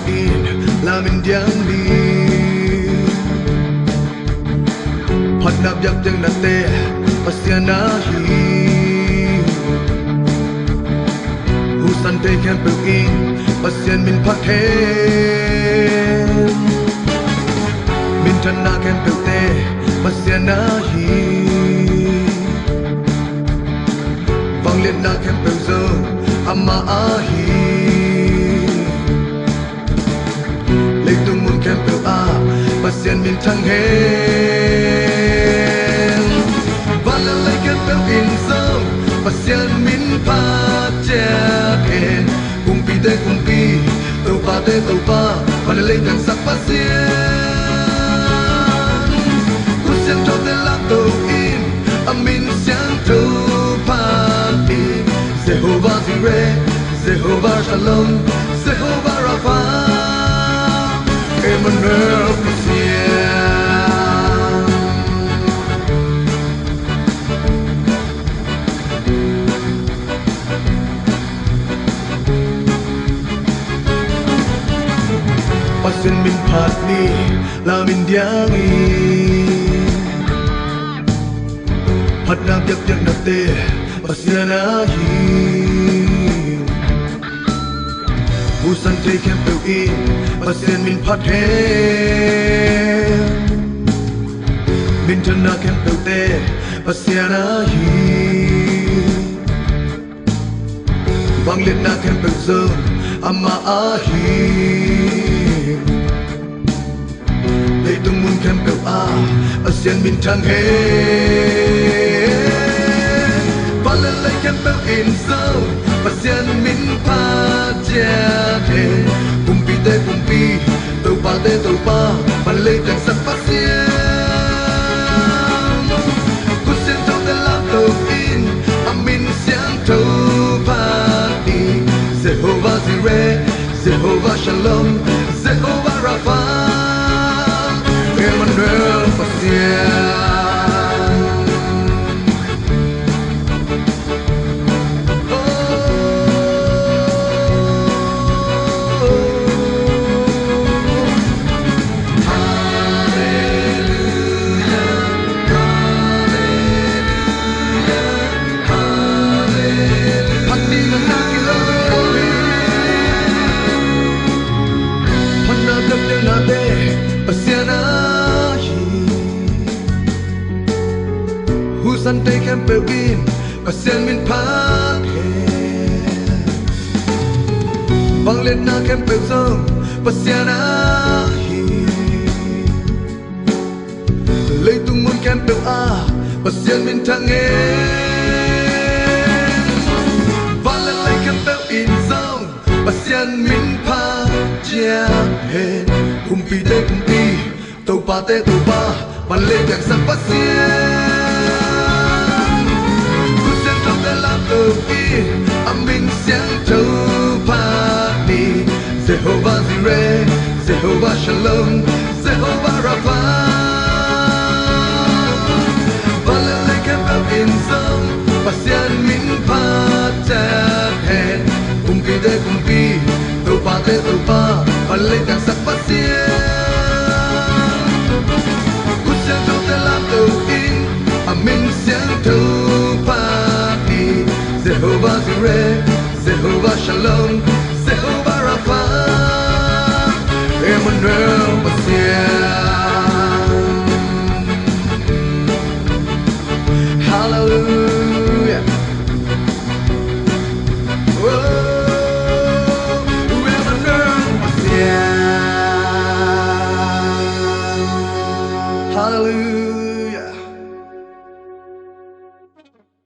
in la min diang ni Hot nap yak jeng na te pasiana hi Husan te kem pel in pasian min phat he Min tan na kem pel te pasiana hi Vang liet na kem pel zo ama ahi Lấy tung mun kem pel a pasian min thang he Vala lấy kem pel in zo pasian min pa che he Kung pi te kung pi tau pa Vala lấy tan sak pasian Kusian trao te la tau in amin siang trau pa in Jehovah Jireh, Jehovah Shalom, Jehovah Rapha, Emmanuel Pasian. Pasian min phat ni, la min diangi. Phat nam yak yak na te. Pasiana hi Busan te kem pel in Pasian min phat he Min tan na kem pel te Pasiana hi Bang liet na kem pel zo Ama ahi Lei tung mun kem pel a Pasian min thang he Vala lấy kem pel in zo Pasian min pa che he Kung pi te kung pi tau pa Vala lấy tan sak pasian Kusian trao te la tau in amin siang trau pa ni Jehovah Jireh, Jehovah Shalom, Jehovah Rapha, Emmanuel Pasian. Pasiana hi Husan te kem pel in Pasian min phat he Bang liet na kem pel zo Pasiana hi Lấy tung mun kem pel a Pasian min thang he Vala lấy kem pel in zo Pasian min phat che he Kung pi te kung pi tau pa Vala lấy tan sak pasian Kusian trao te la tau in amin siang trau pa ni Jehovah Jireh, Jehovah Shalom, Jehovah Rapha, Vala lấy kem pel in zo Pasian min pa che he Kung pi te kung pi tau pa Vala lấy tan sak pasian Kusian trao te la tau in amin siang trau pa ni Jehovah Jireh, Jehovah Shalom, Jehovah Rapha, Emmanuel Pasian.